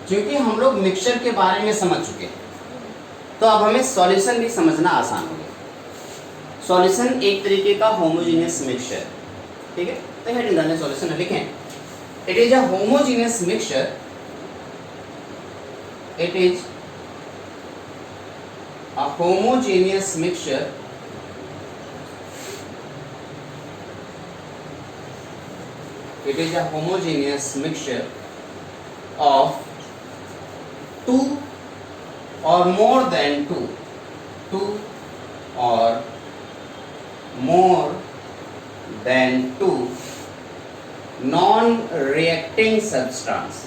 क्योंकि हम लोग मिक्सचर के बारे में समझ चुके हैं, तो अब हमें सॉल्यूशन भी समझना आसान हो गया। सॉल्यूशन एक तरीके का होमोजेनियस मिक्सचर, ठीक है। तो हेडिंग डालें सॉल्यूशन, लिखें it is a homogeneous mixture, it is a homogeneous mixture it is a homogeneous mixture of two or more than two or more than two non-reacting substance.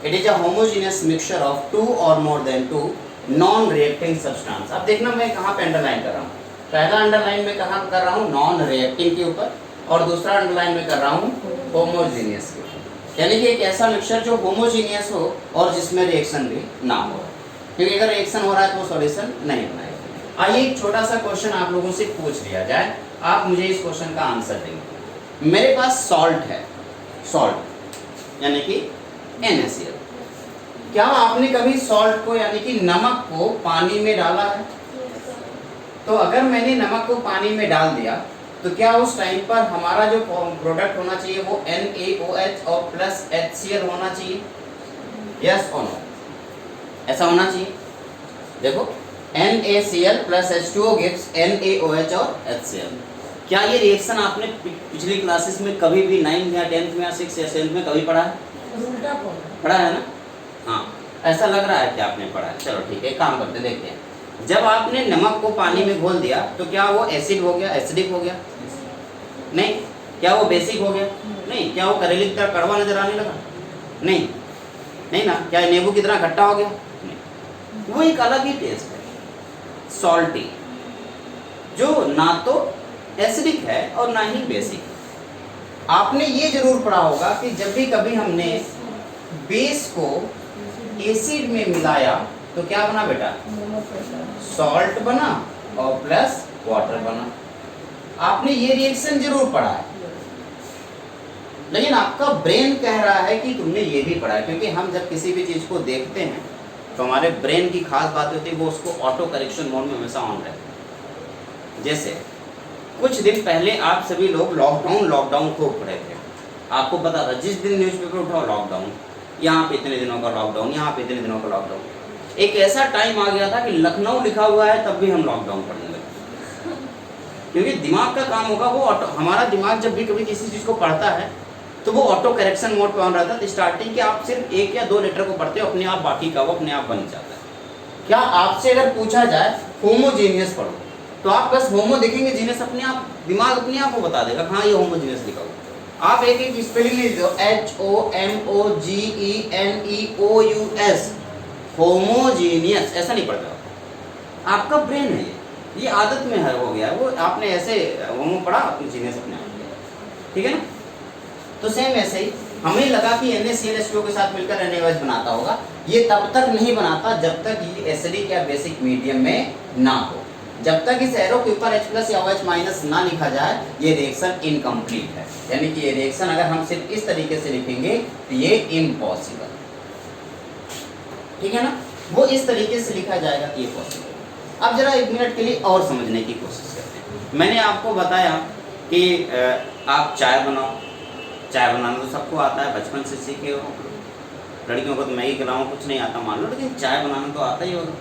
It is a homogeneous mixture of two or more than two non reacting substance. अब देखना मैं कहाँ पे underline कर रहा हूँ। पहला underline में कहाँ कर रहा हूँ, नॉन रिएक्टिंग के ऊपर, और दूसरा अंडरलाइन में कर रहा हूँ होमोजीनियस के ऊपर। यानी कि एक ऐसा मिक्सचर जो होमोजीनियस हो और जिसमें रिएक्शन भी ना हो, क्योंकि अगर रिएक्शन हो रहा है तो वो सॉल्यूशन नहीं बनाएगा। आइए एक छोटा सा क्वेश्चन आप लोगों से पूछ लिया जाए, आप मुझे इस क्वेश्चन का आंसर देंगे। मेरे पास सॉल्ट है, सॉल्ट यानी कि NaCl। क्या आपने कभी सॉल्ट को यानी कि नमक को पानी में डाला है? तो अगर मैंने नमक को पानी में डाल दिया तो क्या उस टाइम पर हमारा जो प्रोडक्ट होना चाहिए वो NaOH और प्लस HCl होना चाहिए? यस और नो, ऐसा होना चाहिए। देखो NaCl plus H2O gives NaOH और HCl। क्या ये रिएक्शन आपने पिछली क्लासेस में कभी भी 9th या 10th में या 6th या 7th में कभी पढ़ा है? पढ़ा है ना? हाँ, ऐसा लग रहा है कि आपने पढ़ा है। चलो ठीक है, एक काम करते देखते हैं। जब आपने नमक को पानी में घोल दिया तो क्या वो एसिड हो गया, एसिडिक हो गया? नहीं। क्या वो बेसिक हो गया? नहीं। क्या वो करेले की तरह कड़वा नजर आने लगा? नहीं, नहीं ना। क्या नींबू की तरह खट्टा हो गया? नहीं। वो एक अलग ही टेस्ट है, सॉल्टी, जो ना तो एसिडिक है और ना ही बेसिक। आपने ये जरूर पढ़ा होगा कि जब भी कभी हमने बेस को एसिड में मिलाया तो क्या बना बेटा? सॉल्ट बना और प्लस वाटर बना। आपने ये रिएक्शन जरूर पढ़ा है, लेकिन आपका ब्रेन कह रहा है कि तुमने ये भी पढ़ा है, क्योंकि हम जब किसी भी चीज को देखते हैं तो हमारे ब्रेन की खास बात होती है वो उसको ऑटो करेक्शन मोड में हमेशा ऑन रहता है। जैसे कुछ दिन पहले आप सभी लोग लॉकडाउन खूब पढ़े थे, आपको पता था जिस दिन न्यूज़पेपर उठाओ लॉकडाउन, यहाँ पे इतने दिनों का लॉकडाउन, यहाँ पे इतने दिनों का लॉकडाउन। एक ऐसा टाइम आ गया था कि लखनऊ लिखा हुआ है तब भी हम लॉकडाउन पढ़ने लगे, क्योंकि दिमाग का काम होगा वो ऑटो। हमारा दिमाग जब भी कभी किसी चीज़ को पढ़ता है तो वो ऑटो करेक्शन मोड पे ऑन रहता है। स्टार्टिंग के आप सिर्फ 1 या 2 लेटर को पढ़ते हो, अपने आप बाकी का वो अपने आप बन जाता है। क्या आपसे अगर पूछा जाए होमोजेनियस पढ़ो तो आप बस होमो देखेंगे, जीनियस अपने आप दिमाग अपने आप को बता देगा हाँ ये होमोजेनियस लिखा हुआ। आप एक एक स्पेलिंग लिख दो, HOMOGENEOUS, होमोजीनियस, ऐसा नहीं पढ़ता। आपका ब्रेन है ये आदत में है, हो गया वो। आपने ऐसे होमो पढ़ा, आपने जीनियस अपने आप, ठीक है ना? तो सेम ऐसे ही हमें लगा कि NaCl के साथ मिलकर NaOH बनाता होगा। ये तब तक नहीं बनाता जब तक ये एसिडिक या बेसिक मीडियम में ना हो। जब तक इस एरो के ऊपर H+ या OH- ना लिखा जाए ये रिएक्शन इनकम्प्लीट है। यानी कि ये रिएक्शन अगर हम सिर्फ इस तरीके से लिखेंगे तो ये इम्पॉसिबल, ठीक है ना? वो इस तरीके से लिखा जाएगा कि ये पॉसिबल। अब जरा 1 मिनट के लिए और समझने की कोशिश करते हैं। मैंने आपको बताया कि आप चाय बनाओ, चाय बनाना तो सबको आता है, बचपन से सीखे हो। लड़कियों को तो मैगी खिलाऊं कुछ नहीं आता मान लो, लेकिन चाय बनाना तो आता ही होगा,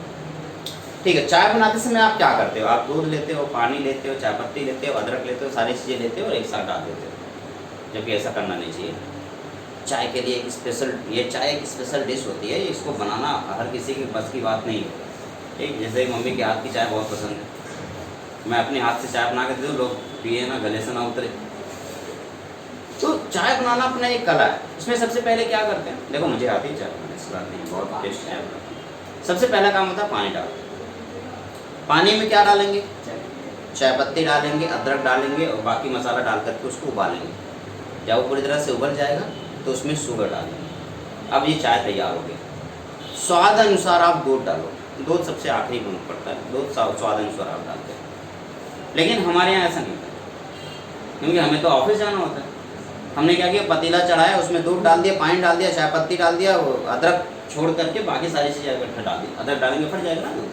ठीक है। चाय बनाते समय आप क्या करते हो? आप दूध लेते हो, पानी लेते हो, चाय पत्ती लेते हो, अदरक लेते हो, सारी चीज़ें लेते हो और एक साथ डाल देते हो, जबकि ऐसा करना नहीं चाहिए। चाय के लिए एक स्पेशल, ये चाय एक स्पेशल डिश होती है, इसको बनाना हर किसी की बस की बात नहीं है, ठीक। जैसे मम्मी के हाथ की चाय बहुत पसंद है, मैं अपने हाथ से चाय बना के दे दूँ, लोग पिए ना, गले से ना उतरे। तो चाय बनाना अपना एक कला है। इसमें सबसे पहले क्या करते हैं, देखो मुझे आती है चाय बनाने, इस बात नहीं, बहुत टेस्ट है। सबसे पहला काम होता है पानी डालना। पानी में क्या डालेंगे? चाय पत्ती डालेंगे, अदरक डालेंगे और बाकी मसाला डाल करके उसको उबालेंगे। जब वो पूरी तरह से उबल जाएगा तो उसमें शुगर डालेंगे। अब ये चाय तैयार हो गई। स्वाद अनुसार आप दूध डालो, दूध सबसे आखिरी में पड़ता है, दूध स्वाद अनुसार आप डालते हैं। लेकिन हमारे यहाँ ऐसा नहीं होता, क्योंकि हमें तो ऑफिस जाना होता है। हमने क्या किया, पतीला चढ़ाया, उसमें दूध डाल दिया, पानी डाल दिया, चाय पत्ती डाल दिया, अदरक छोड़ करके बाकी सारी चीज़ें इकट्ठा डाल दी। अदरक डालेंगे फट जाएगा ना दूध,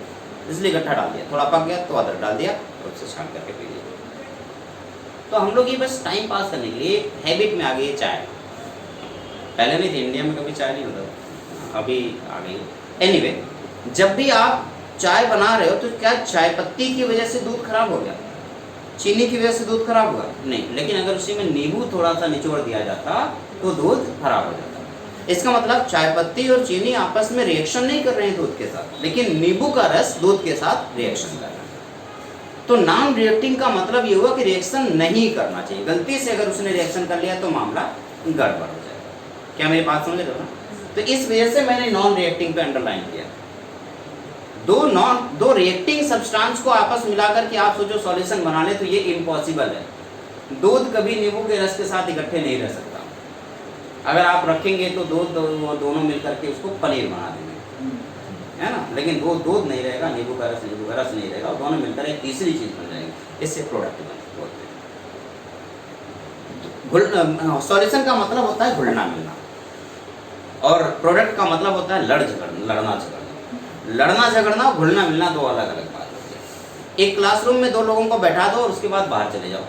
इसलिए इकट्ठा डाल दिया। थोड़ा पक गया तो अदरक डाल दिया और उससे छान करके पी लिया। तो हम लोग ये बस टाइम पास करने के लिए हैबिट में आ गई है चाय। पहले नहीं थी, इंडिया में कभी चाय नहीं होता, अभी आ गई। एनीवे, जब भी आप चाय बना रहे हो तो क्या चाय पत्ती की वजह से दूध खराब हो गया, चीनी की वजह से दूध खराब हुआ? नहीं। लेकिन अगर उसी में नींबू थोड़ा सा निचोड़ दिया जाता तो दूध खराब हो जाता। इसका मतलब चाय पत्ती और चीनी आपस में रिएक्शन नहीं कर रहे हैं दूध के साथ, लेकिन नींबू का रस दूध के साथ रिएक्शन कर रहा है। तो नॉन रिएक्टिंग का मतलब ये हुआ कि रिएक्शन नहीं करना चाहिए। गलती से अगर उसने रिएक्शन कर लिया तो मामला गड़बड़ हो जाएगा। क्या मेरी बात समझ रहे हो ना? तो इस वजह से मैंने नॉन रिएक्टिंग पे अंडरलाइन किया। दो रिएक्टिंग सब्सटेंस को आपस मिलाकर के आप सोचो सॉल्यूशन बना ले तो ये इम्पॉसिबल है। दूध कभी नींबू के रस के साथ इकट्ठे नहीं रह सकता। अगर आप रखेंगे तो दूध दोनों मिलकर के उसको पनीर बना देंगे, है ना। लेकिन वो दूध नहीं रहेगा, नींबू का रस नहीं रहेगा, और दोनों मिलकर एक तीसरी चीज बन जाएगी। इससे प्रोडक्ट बनते हैं। सॉल्यूशन का मतलब होता है घुलना मिलना, और प्रोडक्ट का मतलब होता है लड़ना झगड़ना। घुलना मिलना दो अलग अलग बात होती है। एक क्लासरूम में दो लोगों को बैठा दो और उसके बाद बाहर चले जाओ,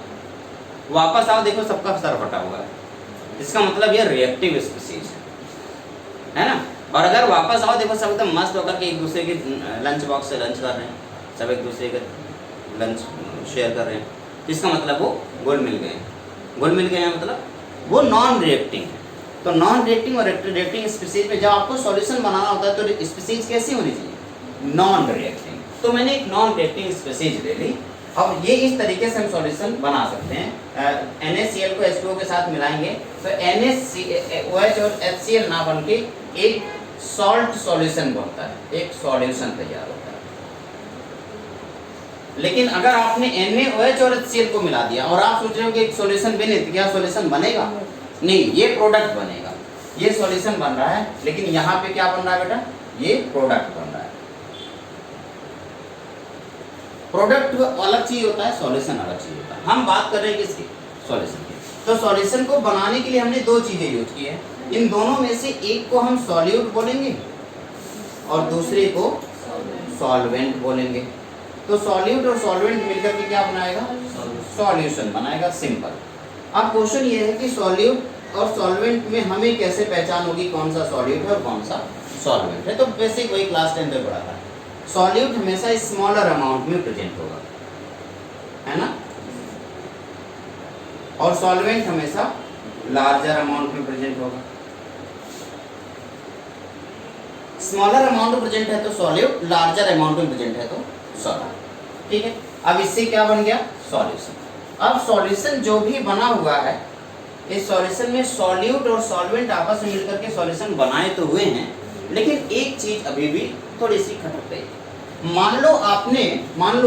वापस आओ, देखो सबका सर फटा हुआ है, इसका मतलब ये रिएक्टिव स्पीशीज है ना। और अगर वापस आओ, देखो सब एकदम मस्त होकर के एक दूसरे के लंच बॉक्स से लंच कर रहे हैं, सब एक दूसरे के लंच शेयर कर रहे हैं, इसका मतलब वो घुल मिल गए हैं, मतलब वो नॉन रिएक्टिंग है। तो नॉन रिएक्टिंग और रिएक्टिंग स्पीशीज में जब आपको सॉल्यूशन बनाना होता है तो स्पीशीज कैसी होनी चाहिए? Non reacting. तो मैंने एक नॉन रिएक्टिंग स्पीशीज ले ली। अब ये इस तरीके से हम सॉल्यूशन बना सकते हैं। NaCl को H2O के साथ मिलाएंगे तो NaOH और HCl ना बन के एक सॉल्ट सॉल्यूशन बनता है, एक सॉल्यूशन तैयार होता है। लेकिन अगर आपने NaOH और HCl को मिला दिया और आप सोच रहे हो कि एक सॉल्यूशन बने, तो क्या सॉल्यूशन बनेगा? नहीं, ये प्रोडक्ट बनेगा। ये सॉल्यूशन बन रहा है, लेकिन यहाँ पे क्या बन रहा है बेटा? ये प्रोडक्ट बन रहा है। प्रोडक्ट अलग चीज होता है, सॉल्यूशन अलग चीज होता है। हम बात कर रहे हैं किसकी? सॉल्यूशन की। तो सॉल्यूशन को बनाने के लिए हमने दो चीजें यूज की है। इन दोनों में से एक को हम सॉल्यूट बोलेंगे और दूसरे को सॉल्वेंट बोलेंगे। तो सॉल्यूट और सॉल्वेंट मिलकर के क्या बनाएगा? सॉल्यूशन बनाएगा, सिंपल। अब क्वेश्चन ये है कि सॉल्यूट और सॉल्वेंट में हमें कैसे पहचान होगी कौन सा सॉल्यूट है और कौन सा सॉल्वेंट है? तो बेसिक वही क्लास 10 में पढ़ा था। सॉल्यूट हमेशा स्मॉलर अमाउंट में प्रेजेंट होगा, है ना, और सॉल्वेंट हमेशा लार्जर अमाउंट में प्रेजेंट होगा। स्मॉलर अमाउंट में प्रेजेंट है तो सॉल्यूट, लार्जर अमाउंट में प्रेजेंट है तो सॉल्वेंट। ठीक है, अब इससे क्या बन गया? सॉल्यूशन। अब सॉल्यूशन जो भी बना हुआ है, इस सॉल्यूशन में सॉल्यूट और सॉल्वेंट आपस में मिलकर के सॉल्यूशन बनाए तो हुए हैं, लेकिन एक चीज अभी भी थोड़ी सी खटक गई। मान लो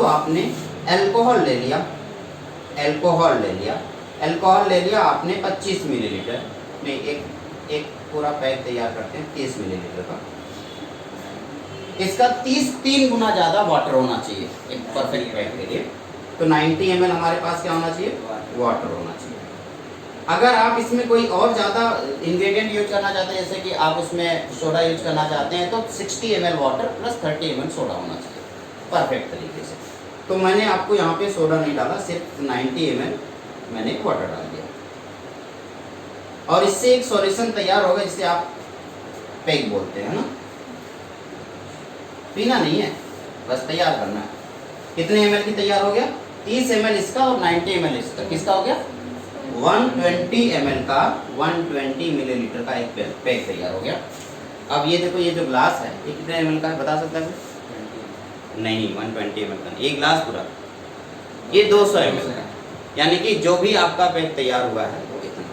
आपने अल्कोहल ले लिया आपने 25 मिलीलीटर में, एक पूरा पैक तैयार करते हैं 30 मिलीलीटर का। इसका 3 गुना ज़्यादा वाटर होना चाहिए एक परफेक्ट पैक के लिए। तो 90 ml हमारे पास क्या होना चाहिए? वाटर होना चाहिए। अगर आप इसमें कोई और ज़्यादा इंग्रेडिएंट यूज करना चाहते हैं, जैसे कि आप उसमें सोडा यूज करना चाहते हैं, तो 60 ml water plus 30 ml soda होना चाहिए परफेक्ट तरीके से। तो मैंने आपको यहाँ पे सोडा नहीं डाला, सिर्फ 90 ml मैंने वाटर डाल दिया, और इससे एक सॉल्यूशन तैयार होगा जिसे आप पैक बोलते हैं ना। पीना नहीं है, बस तैयार करना है। कितने ml की तैयार हो गया? 30 ml इसका और 90 ml इसका। किसका हो गया? 120 ml का, 120 मिलीलीटर का एक पैक तैयार हो गया। अब ये देखो, ये जो ग्लास है ये कितने ml का है बता सकता है? नहीं, 120 ml का, ये ग्लास पूरा ये 200 ml का। यानी कि जो भी आपका पैक तैयार हुआ है वो इतना।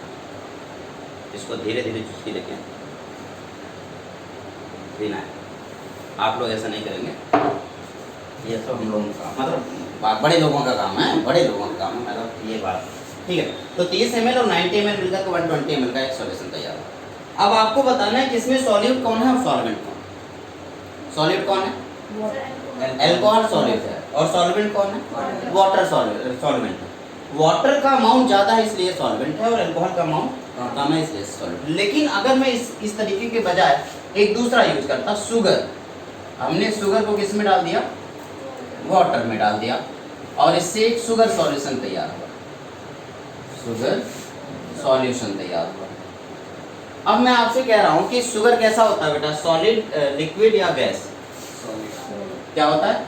इसको धीरे धीरे चुस्की लेके पीना है। आप लोग ऐसा नहीं करेंगे, ये सब हम लोगों का मतलब बड़े लोगों का काम है, मतलब ये बात। ठीक है, तो 30 ml और 90 ml मिलकर के 120 ml का एक सॉल्यूशन तैयार हुआ। अब आपको बताना है कि इसमें सॉल्यूट कौन है और सॉल्वेंट कौन है। सॉल्यूट कौन है? अल्कोहल सॉल्यूट है, और सॉल्वेंट कौन है? वाटर सॉल्वेंट है। वाटर का अमाउंट ज़्यादा है इसलिए सॉल्वेंट है, और अल्कोहल का अमाउंट कम है इसलिए सॉल्वेंट। लेकिन अगर मैं इस तरीके के बजाय एक दूसरा यूज करता, शुगर, हमने शुगर को किस में डाल दिया, वाटर में डाल दिया, और इससे एक शुगर सॉल्यूशन तैयार हुआ, शुगर सॉल्यूशन तैयार हुआ। अब मैं आपसे कह रहा हूं कि शुगर कैसा होता है बेटा, सॉलिड, लिक्विड या गैस? क्या होता है?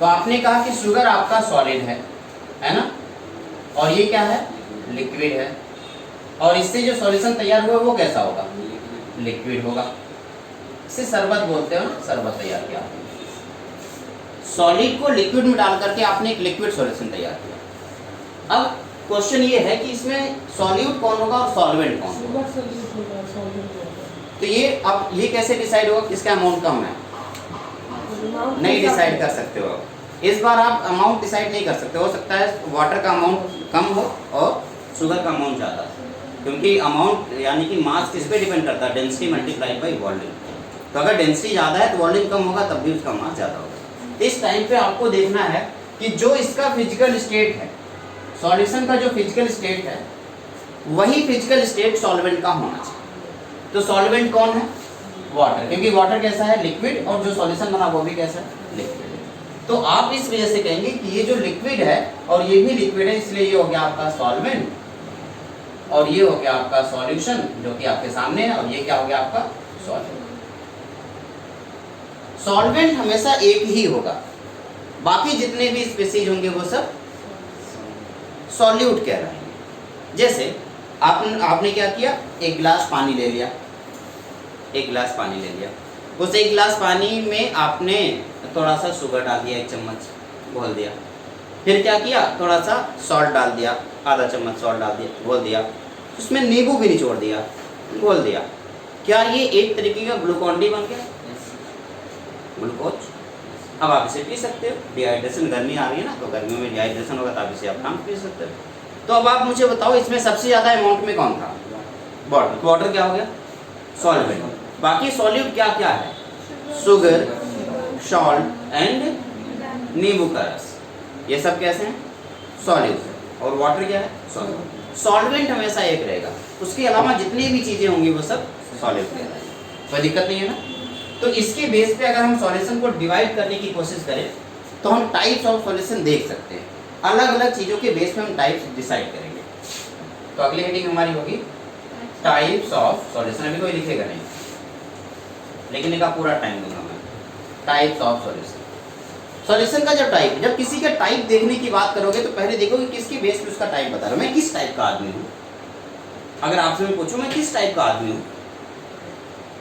तो आपने कहा कि शुगर आपका सॉलिड है ना, और ये क्या है, लिक्विड है, और इससे जो सॉल्यूशन तैयार हुआ वो कैसा होगा, लिक्विड होगा। इसे शरबत बोलते हो ना, शरबत तैयार किया आपने, सॉलिड को लिक्विड में डाल करके आपने एक लिक्विड सॉल्यूशन तैयार किया। अब क्वेश्चन ये है कि इसमें सॉल्यूट कौन होगा और सॉल्वेंट कौन होगा? तो ये अब ये कैसे डिसाइड होगा किसका अमाउंट कम है? नहीं डिसाइड कर सकते हो, इस बार आप अमाउंट डिसाइड नहीं कर सकते। हो सकता है वाटर का अमाउंट कम हो और शुगर का अमाउंट ज़्यादा, क्योंकि अमाउंट यानी कि मास किस पे डिपेंड करता है, डेंसिटी मल्टीप्लाइड बाई वॉल्यूम। तो अगर डेंसिटी ज़्यादा है तो वॉल्यूम कम होगा, तब भी उसका मास ज़्यादा होगा। इस टाइम पे आपको देखना है कि जो इसका फिजिकल स्टेट है, सॉल्यूशन का जो फिजिकल स्टेट है, वही फिजिकल स्टेट सॉल्वेंट का होना चाहिए। तो सॉल्वेंट कौन है? वाटर, क्योंकि वाटर कैसा है, लिक्विड, और जो सॉल्यूशन बना वो भी कैसा है, लिक्विड। तो आप इस वजह से कहेंगे कि ये जो लिक्विड है और ये भी लिक्विड है, इसलिए ये हो गया आपका सॉल्वेंट, और ये हो गया आपका सॉल्यूशन जो कि आपके सामने है, और ये क्या हो गया आपका सॉल्वेंट। सॉल्वेंट हमेशा एक ही होगा, बाकी जितने भी स्पीशीज होंगे वो सब सॉल्यूट कह रहे हैं। जैसे आपने क्या किया, एक गिलास पानी ले लिया, एक गिलास पानी ले लिया, उस एक गिलास पानी में आपने थोड़ा सा शुगर डाल दिया, एक चम्मच घोल दिया, फिर क्या किया, थोड़ा सा सॉल्ट डाल दिया, आधा चम्मच सॉल्ट डाल दिया, घोल दिया, उसमें नींबू भी निचोड़ दिया, घोल दिया। क्या ये एक तरीके का ग्लूकॉन डी बन गया, ग्लूकोज? अब आप इसे पी सकते हो, डिहाइड्रेशन, गर्मी आ रही है ना, तो गर्मियों में डिहाइड्रेशन होगा, तब इसे आप काम पी सकते हो। तो अब आप मुझे बताओ इसमें सबसे ज़्यादा अमाउंट में कौन था? वाटर। वाटर क्या हो गया, सॉल्वेंट। बाकी सॉल्यूट क्या क्या है, शुगर, सॉल्ट एंड नींबू का रस, ये सब कैसे हैं, सॉल्यूट। और वाटर क्या है, सॉल्वेंट। सॉल्वेंट हमेशा एक रहेगा, उसके अलावा जितनी भी चीज़ें होंगी वो सब सॉल्यूट कहलाएंगी। कोई दिक्कत नहीं है ना। तो इसके बेस पे अगर हम सॉल्यूशन को डिवाइड करने की कोशिश करें तो हम टाइप्स ऑफ सॉल्यूशन देख सकते हैं, अलग अलग चीज़ों के बेस पे हम टाइप्स डिसाइड करेंगे। तो अगली हेडिंग हमारी होगी टाइप्स ऑफ सॉल्यूशन। अभी कोई लिखेगा नहीं, लिखने का पूरा टाइम दूंगा मैं। टाइप्स ऑफ सॉल्यूशन, सॉल्यूशन का जो टाइप, जब किसी का टाइप देखने की बात करोगे तो पहले देखोगे किसके बेस पे उसका टाइप बता रहा हूँ, मैं किस टाइप का आदमी हूँ। अगर आपसे मैं पूछूं मैं किस टाइप का आदमी हूँ,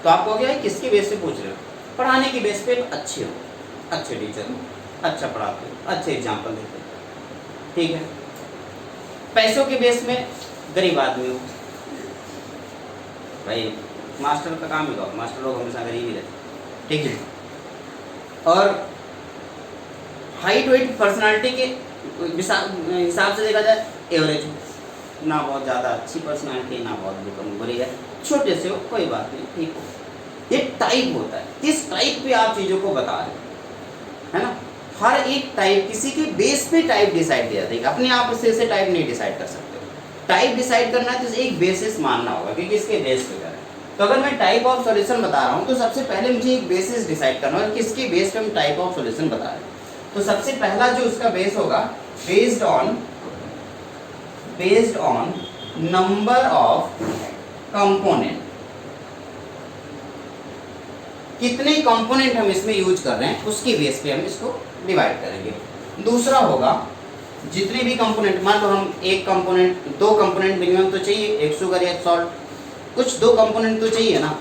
तो आप कहोगे किसके बेस पे पूछ रहे हो? पढ़ाने की बेस पे अच्छे हो, अच्छे टीचर हो, अच्छा पढ़ाते हो, अच्छे एग्जाम्पल देते हो, ठीक है। पैसों के बेस में गरीब आदमी हो, भाई मास्टर का काम ही कहो, मास्टर लोग हमेशा गरीब ही रहते, ठीक है। और हाइट वेट पर्सनालिटी के हिसाब से देखा जाए एवरेज हो, ना बहुत ज़्यादा अच्छी पर्सनालिटी, ना बहुत बुरी है, छोटे से हो, कोई बात नहीं, ठीक हो। ये टाइप होता है, किस टाइप पे आप चीज़ों को बता रहे हो, है ना। हर एक टाइप किसी के बेस पे टाइप डिसाइड किया जाता है, अपने आप से टाइप नहीं डिसाइड कर सकते। टाइप डिसाइड करना है तो एक बेसिस मानना होगा कि किसके बेस पे करें। तो अगर मैं टाइप ऑफ सॉल्यूशन बता रहा हूँ तो सबसे पहले मुझे एक बेसिस डिसाइड करना होगा किसके बेस पे हम टाइप ऑफ सॉल्यूशन बता रहे हैं। तो सबसे पहला जो उसका बेस होगा, based on number of component, कितने कंपोनेंट हम इसमें यूज कर रहे हैं उसके बेस पे हम इसको डिवाइड करेंगे। दूसरा होगा जितने भी कंपोनेंट, मान लो हम एक कंपोनेंट, दो कंपोनेंट मिनिमम तो चाहिए, एक शुगर एक सॉल्ट, कुछ दो कंपोनेंट तो चाहिए ना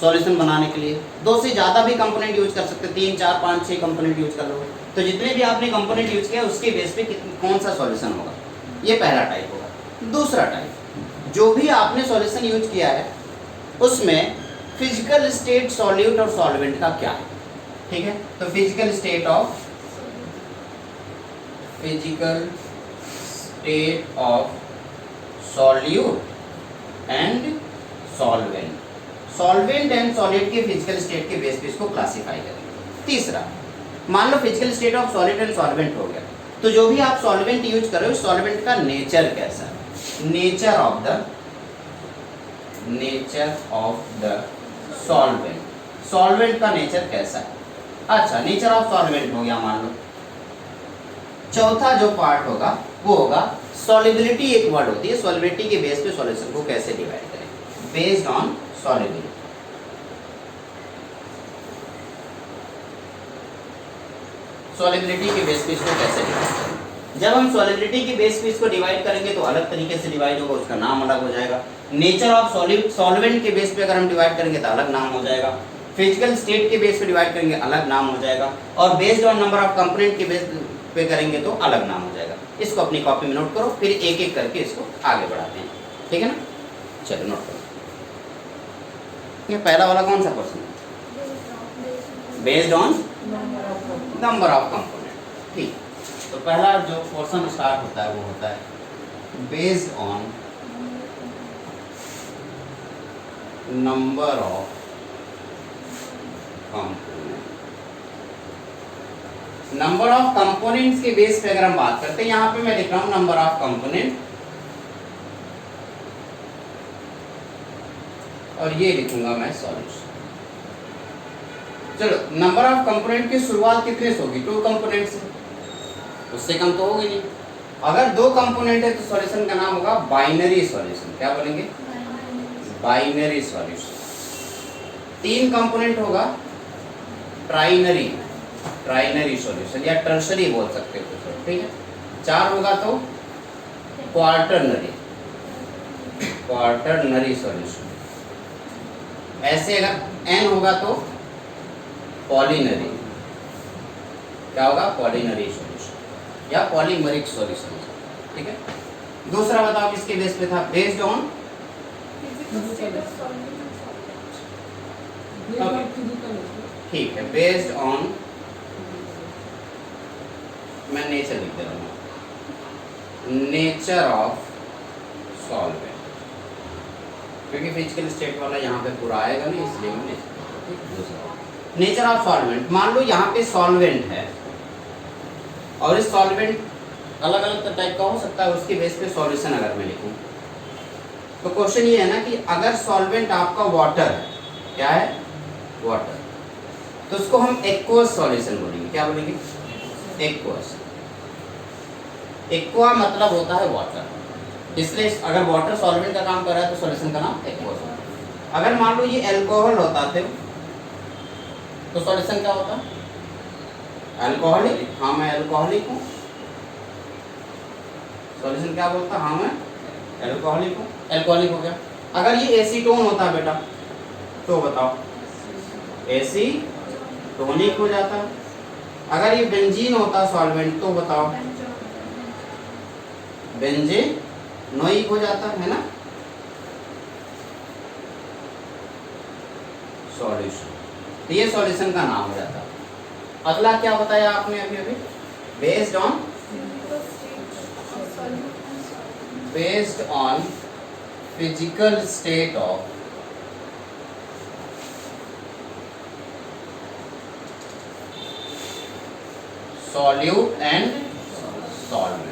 सॉल्यूशन बनाने के लिए। दो से ज़्यादा भी कंपोनेंट यूज कर सकते, 3 4 5 6 कंपोनेंट यूज कर लो। तो जितने भी आपने कंपोनेंट यूज किया उसके बेस पे कौन सा सॉल्यूशन होगा, ये पहला टाइप होगा। दूसरा टाइप, जो भी आपने सॉल्यूशन यूज किया है उसमें फिजिकल स्टेट सॉल्यूट और सॉल्वेंट का क्या है, ठीक है। तो physical state of solute and solvent, solvent and solid के फिजिकल स्टेट के बेस पे इसको क्लासिफाई करेंगे। तीसरा मान लो physical state of solid and solvent हो गया, तो जो भी आप सॉल्वेंट यूज कर रहे हो सॉल्वेंट का नेचर कैसा है, nature of the solvent, solvent का नेचर कैसा है। अच्छा, नेचर ऑफ सॉल्वेंट हो गया मान लो। चौथा जो पार्ट होगा वो होगा सॉल्युबिलिटी। एक वर्ड होती है, सॉल्युबिलिटी के बेस पे सॉल्यूशन को कैसे डिवाइड करें, बेस्ड ऑन सॉल्युबिलिटी। सॉल्युबिलिटी के बेस पे इसको कैसे डिवाइड करें। जब हम सॉल्युबिलिटी के बेस पे इसको डिवाइड करेंगे तो अलग तरीके से डिवाइड होगा, उसका नाम अलग हो जाएगा। नेचर ऑफ सॉल्वेंट के बेस पे अगर हम डिवाइड करेंगे तो अलग नाम हो जाएगा। फिजिकल स्टेट के बेस पे डिवाइड करेंगे अलग नाम हो जाएगा, और based on number of component के बेस पे करेंगे तो अलग नाम हो जाएगा। इसको अपनी कॉपी में नोट करो, फिर एक एक करके इसको आगे बढ़ाते हैं, ठीक है ना। चलो नोट करो। ये पहला वाला कौन सा क्वेश्चन है, based on number of component. ठीक, तो पहला जो पोर्शन स्टार्ट होता है वो होता है based on number of component. Number of components के बेस पे अगर हम बात करते हैं, यहां पे मैं लिख रहा हूं नंबर ऑफ कंपोनेंट, और ये लिखूंगा मैं सॉल्यूशन। चलो, नंबर ऑफ कंपोनेंट की शुरुआत कितने से होगी, 2 कंपोनेंट से, उससे कम तो होगी नहीं। अगर 2 कंपोनेंट है तो सॉल्यूशन का नाम होगा बाइनरी सॉल्यूशन। क्या बोलेंगे, बाइनरी सॉल्यूशन। 3 कंपोनेंट होगा ट्राइनरी सॉल्यूशन, या टर्शरी बोल सकते हो तो, ठीक है। 4 होगा तो क्वार्टरनरी सॉल्यूशन। ऐसे अगर n होगा तो पॉलिनरी, क्या होगा, पॉलिनरी सॉल्यूशन या पॉलीमरिक सॉल्यूशन, ठीक है। दूसरा बताओ किसके बेस पे था, बेस्ड ऑन ठीक है, बेस्ड ऑन, मैं नेचर लिख दे रहा हूँ, नेचर ऑफ सॉल्वेंट, क्योंकि फिजिकल स्टेट वाला यहाँ पे पूरा आएगा नहीं, इसलिए मैं नेचर। नेचर ऑफ सॉल्वेंट, मान लो यहाँ पे सॉल्वेंट है और इस सॉल्वेंट अलग अलग टाइप का हो सकता है, उसके बेस पे सॉल्यूशन अगर मैं लिखूं तो क्वेश्चन ये है ना कि अगर सॉल्वेंट आपका वाटर है, क्या है, वाटर, तो उसको हम एक्वस सॉल्यूशन बोलेंगे। क्या बोलेंगे, एक्वस। एक्वा मतलब होता है वाटर, इसलिए अगर वाटर सॉल्वेंट का काम कर रहा है तो सॉल्यूशन का नाम एक्वस होता है। अगर मान लो ये अल्कोहल होता थे तो सॉल्यूशन क्या होता, अल्कोहलिक। हाँ, मैं अल्कोहलिक हूँ, सॉल्यूशन क्या बोलता, हाँ मैं अल्कोहलिक हूँ, अल्कोहलिक हो गया। अगर ये एसीटोन होता बेटा तो बताओ, एसीटोनिक हो जाता। अगर ये बेंजीन होता सॉल्वेंट तो बताओ, बेंजेनोइक हो जाता है ना सॉल्यूशन। तो ये सॉल्यूशन का नाम हो जाता। अगला क्या बताया आपने अभी, based on physical state of solute and solvent.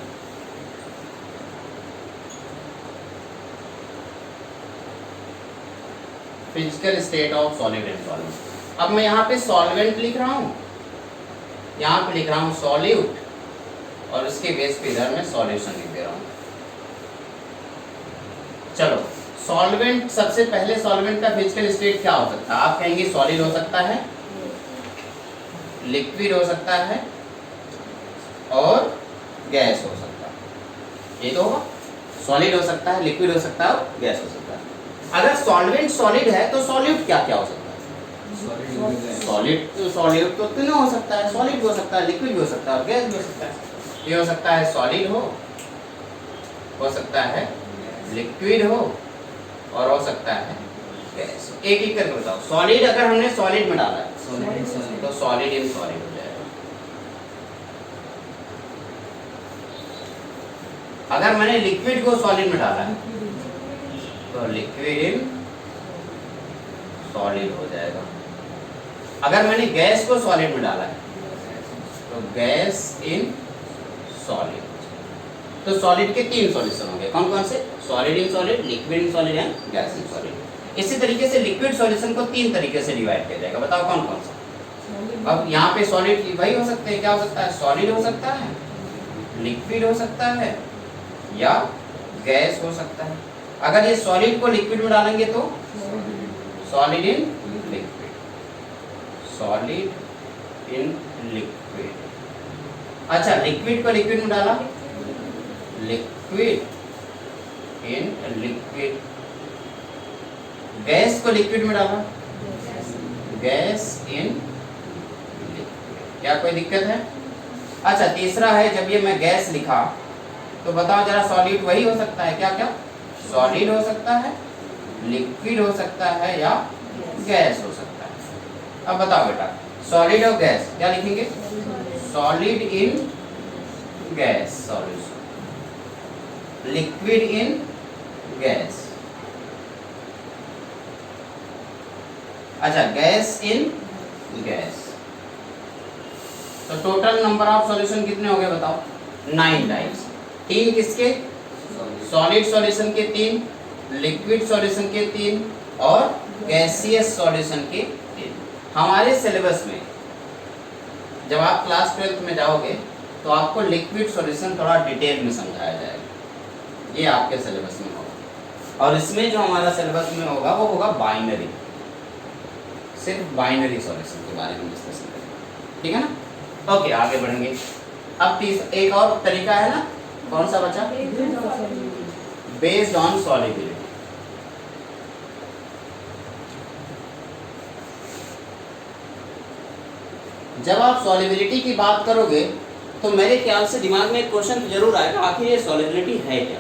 Physical state of solid and solvent. अब मैं यहाँ पे सॉल्वेंट लिख रहा हूँ, यहाँ पे लिख रहा हूँ सॉल्यूट, और उसके बेस पे इधर मैं सॉल्यूशन लिख दे रहा हूँ। चलो, सॉल्वेंट, सबसे पहले सॉल्वेंट का फिजिकल स्टेट क्या हो सकता है, आप कहेंगे सॉलिड हो सकता है, लिक्विड हो सकता है, और गैस हो सकता है। ये तो होगा, सॉलिड हो सकता है, लिक्विड हो सकता है, और गैस हो सकता है। अगर सॉल्वेंट सॉलिड है तो सॉल्यूट क्या क्या हो सकता है, सॉलिड तो तीनों हो सकता है, सॉलिड भी हो सकता है, लिक्विड भी हो सकता है, और गैस भी हो सकता है। ये हो सकता है सॉलिड हो सकता है लिक्विड हो, और हो सकता है गैस। एक एक करके बताओ। सॉलिड अगर हमने सॉलिड में डाला है तो सॉलिड इन सॉलिड हो जाएगा। अगर मैंने लिक्विड को सॉलिड में डाला है तो लिक्विड इन सॉलिड हो जाएगा। अगर मैंने गैस को सॉलिड में डाला है तो गैस इन सॉलिड। तो सॉलिड के 3 सॉल्यूशन होंगे, कौन कौन से? Solid in solid, liquid in solid and gas in solid. इसी तरीके से लिक्विड सॉल्यूशन को 3 तरीके से डिवाइड किया जाएगा, बताओ कौन कौन सा? अब यहाँ पे सॉलिड वही हो सकते हैं, क्या हो सकता है? सॉलिड हो सकता है, लिक्विड हो सकता है या गैस हो सकता है। अगर ये सॉलिड को लिक्विड में डालेंगे तो solid in liquid, solid in liquid. अच्छा, लिक्विड को लिक्विड में डाला, लिक्विड इन लिक्विड। गैस को लिक्विड में डाला, गैस इन लिक्विड। क्या कोई दिक्कत है? अच्छा, तीसरा है, जब ये मैं गैस लिखा तो बताओ जरा, सॉलिड वही हो सकता है क्या? क्या सॉलिड हो सकता है, लिक्विड हो सकता है या गैस हो सकता है? अब बताओ बेटा, सॉलिड और गैस क्या लिखेंगे? Solid in gas solution, liquid in gas. अच्छा, गैस इन गैस। तो टोटल नंबर ऑफ सॉल्यूशन कितने हो गए बताओ? 9 टाइप्स। 3 किसके? सॉलिड सॉल्यूशन के 3, लिक्विड सॉल्यूशन के 3 और गैसियस सॉल्यूशन के 3। हमारे सिलेबस में जब आप क्लास 12th में जाओगे तो आपको लिक्विड सॉल्यूशन थोड़ा डिटेल में समझाया जाएगा, ये आपके सिलेबस में होगा। और इसमें जो हमारा सिलेबस में होगा वो होगा बाइनरी, सिर्फ बाइनरी सॉल्यूशन के बारे में डिस्कशन करेंगे, ठीक है ना? ओके, आगे बढ़ेंगे। अब एक और तरीका है ना, कौन सा बचा? Based on solubility. जब आप सॉलिबिलिटी की बात करोगे तो मेरे ख्याल से दिमाग में एक क्वेश्चन जरूर आएगा, आखिर ये सॉलिबिलिटी है क्या?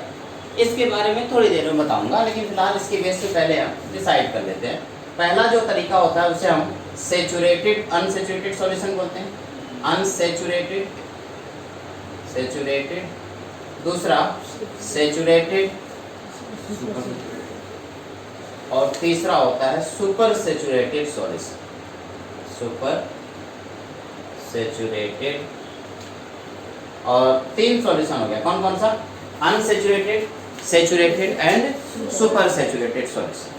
इसके बारे में थोड़ी देर में बताऊंगा, लेकिन फिलहाल इसके बेस से पहले हम डिसाइड कर लेते हैं। पहला जो तरीका होता है उसे हम सैचुरेटेड अनसैचुरेटेड सॉल्यूशन बोलते हैं, अनसैचुरेटेड सैचुरेटेड। दूसरा सैचुरेटेड, और तीसरा होता है super saturated solution, super saturated. और 3 सॉल्यूशन हो गया, कौन कौन सा? Unsaturated, saturated and super saturated solution.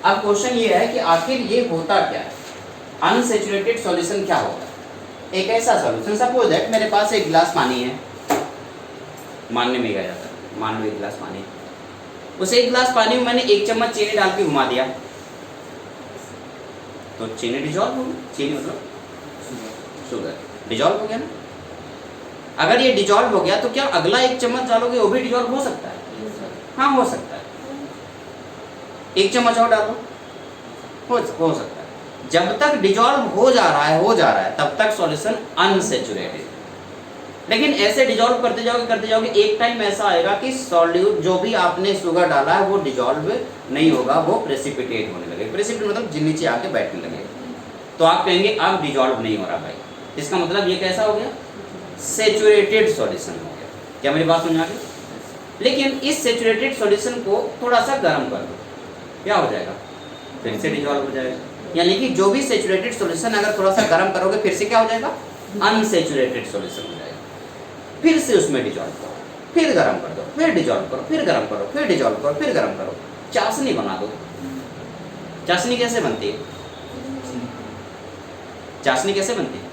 अब क्वेश्चन ये है कि आखिर ये होता क्या है? अनसैचुरेटेड सॉल्यूशन क्या होता है? एक ऐसा सॉल्यूशन, सपोज दैट मेरे पास एक गिलास पानी है, मानने में गया जाता है, मान लो एक गिलास पानी, उस एक गिलास पानी में मैंने 1 चम्मच चीनी डाल के घुमा दिया तो चीनी डिजॉल्व हो गई, चीनी मतलब शुगर डिजॉल्व हो गया ना। अगर ये डिजॉल्व हो गया तो क्या अगला 1 चम्मच डालोगे वो भी डिजॉल्व हो सकता है? हाँ, हो सकता है। 1 चम्मच और डालो, हो सकता है। जब तक डिजॉल्व हो जा रहा है तब तक सॉल्यूशन अनसैचुरेटेड। लेकिन ऐसे डिजॉल्व करते जाओगे, एक टाइम ऐसा आएगा कि सॉल्यूट जो भी आपने शुगर डाला है वो डिजॉल्व नहीं होगा, वो प्रेसिपिटेट होने लगेगा। प्रेसिपिटेट मतलब नीचे आके बैठने लगेगा, तो आप कहेंगे अब डिजॉल्व नहीं हो रहा भाई, इसका मतलब ये कैसा हो गया? सैचुरेटेड सॉल्यूशन हो गया। क्या मेरी बात समझ आ गई? लेकिन इस सैचुरेटेड सॉल्यूशन को थोड़ा सा गर्म कर दो, क्या हो जाएगा? फिर से डिजॉल्व हो जाएगा। यानी कि जो भी सैचुरेटेड सॉल्यूशन अगर थोड़ा सा गर्म करोगे फिर से क्या हो जाएगा? अनसैचुरेटेड सॉल्यूशन हो जाएगा। फिर से उसमें डिजॉल्व करो, फिर गर्म कर दो, फिर डिजॉल्व करो, फिर गर्म करो, फिर डिजॉल्व करो, फिर गर्म करो, चाशनी बना दो। चाशनी कैसे बनती है? चाशनी कैसे बनती है?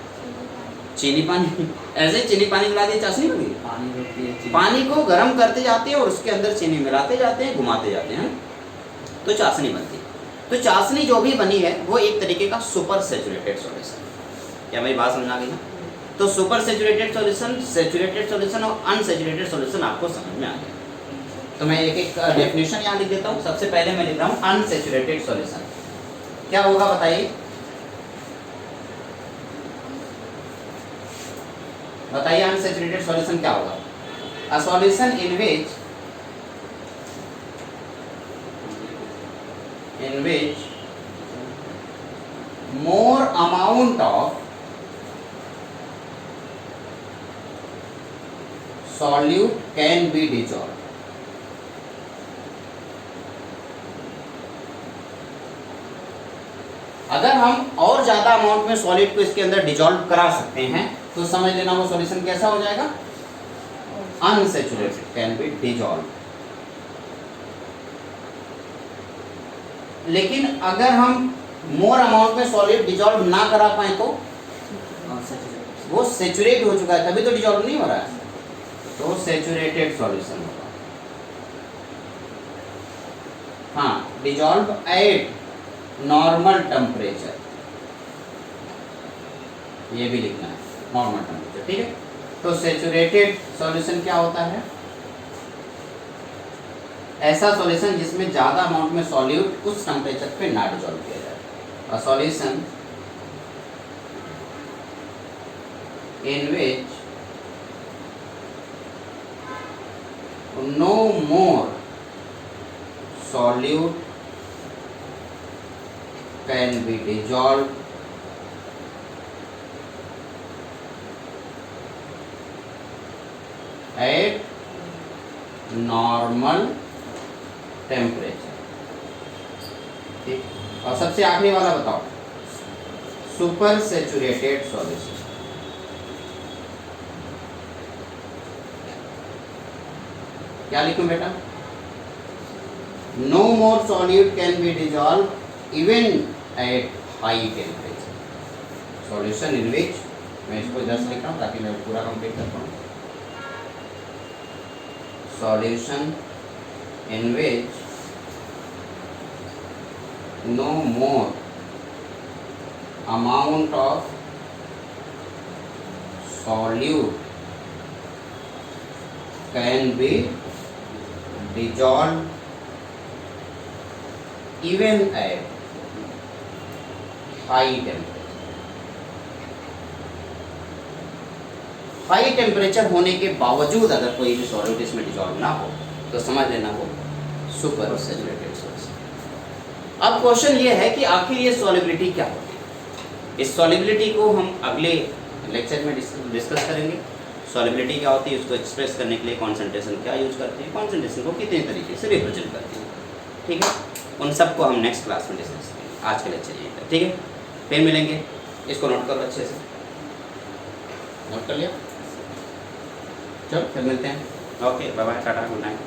चीनी पानी, ऐसे चीनी पानी मिला दिया चाशनी बन गई। पानी को गर्म करते जाते हैं और उसके अंदर चीनी मिलाते जाते हैं, घुमाते जाते हैं, तो चाशनी बनती है। तो चाशनी जो भी बनी है वो एक तरीके का सुपर सैचुरेटेड सॉल्यूशन। क्या मेरी बात समझ आ गई ना? तो super saturated solution, saturated solution और अनसैचुरेटेड सॉल्यूशन आपको समझ में आ गया। तो मैं एक डेफिनेशन यहाँ लिख देता हूँ। सबसे पहले मैं लिख रहा हूँ अनसैचुरेटेड सॉल्यूशन। क्या होगा बताइए? बताइए अनसैचुरेटेड सॉल्यूशन क्या होगा? अ solution in which more amount of solute can be dissolved. अगर हम और ज्यादा अमाउंट में सॉलिड को इसके अंदर डिजॉल्व करा सकते हैं तो समझ लेना वो सॉल्यूशन कैसा हो जाएगा, अनसैचुरेटेड, कैन बी डिजॉल्व। लेकिन अगर हम मोर अमाउंट में सॉलिड डिजॉल्व ना करा पाए तो वो सेचुरेट हो चुका है, तभी तो डिजॉल्व नहीं हो रहा है, तो सेचुरेटेड सॉल्यूशन होगा। हाँ, डिजॉल्व एट नॉर्मल टेम्परेचर, ये भी लिखना है, नॉर्मल टेम्परेचर, ठीक है। तो सेचुरेटेड सॉल्यूशन क्या होता है, ऐसा सॉल्यूशन जिसमें ज्यादा अमाउंट में सॉल्यूट उस टेम्परेचर पे ना डिजॉल्व किया जाए। A solution in which no more solute can be dissolved at normal temperature, ठीक। और सबसे आखिरी वाला बताओ, सुपर सैचुरेटेड सॉल्यूशन, क्या लिखूं बेटा, no more solute can be dissolved even at high temperature, solution in which, मैं इसको जस्ट लिख रहा हूँ ताकि मैं पूरा कंप्लीट कर पाऊँ, solution in which no more amount of solute can be dissolved even at high temperature। High temperature होने के बावजूद अगर कोई भी सॉल्यूट इसमें डिजॉल्व ना हो तो समझ लेना वो सुपर सैचुरेटेड सॉल्यूशन। अब क्वेश्चन ये है कि आखिर ये सॉल्युबिलिटी क्या होती है, इस सॉल्युबिलिटी को हम अगले लेक्चर में डिस्कस करेंगे। सॉल्युबिलिटी क्या होती है, उसको एक्सप्रेस करने के लिए कॉन्सेंट्रेशन क्या यूज करते हैं, कॉन्सेंट्रेशन को कितने तरीके से रिप्रेजेंट करते हैं, ठीक है। उन सबको हम नेक्स्ट क्लास में डिस्कस करेंगे। आज के लेक्चर यही था, ठीक है। फिर मिलेंगे, इसको नोट करो अच्छे से, नोट कर लिया, चलो फिर मिलते हैं। Okay, bye bye, tata, good night.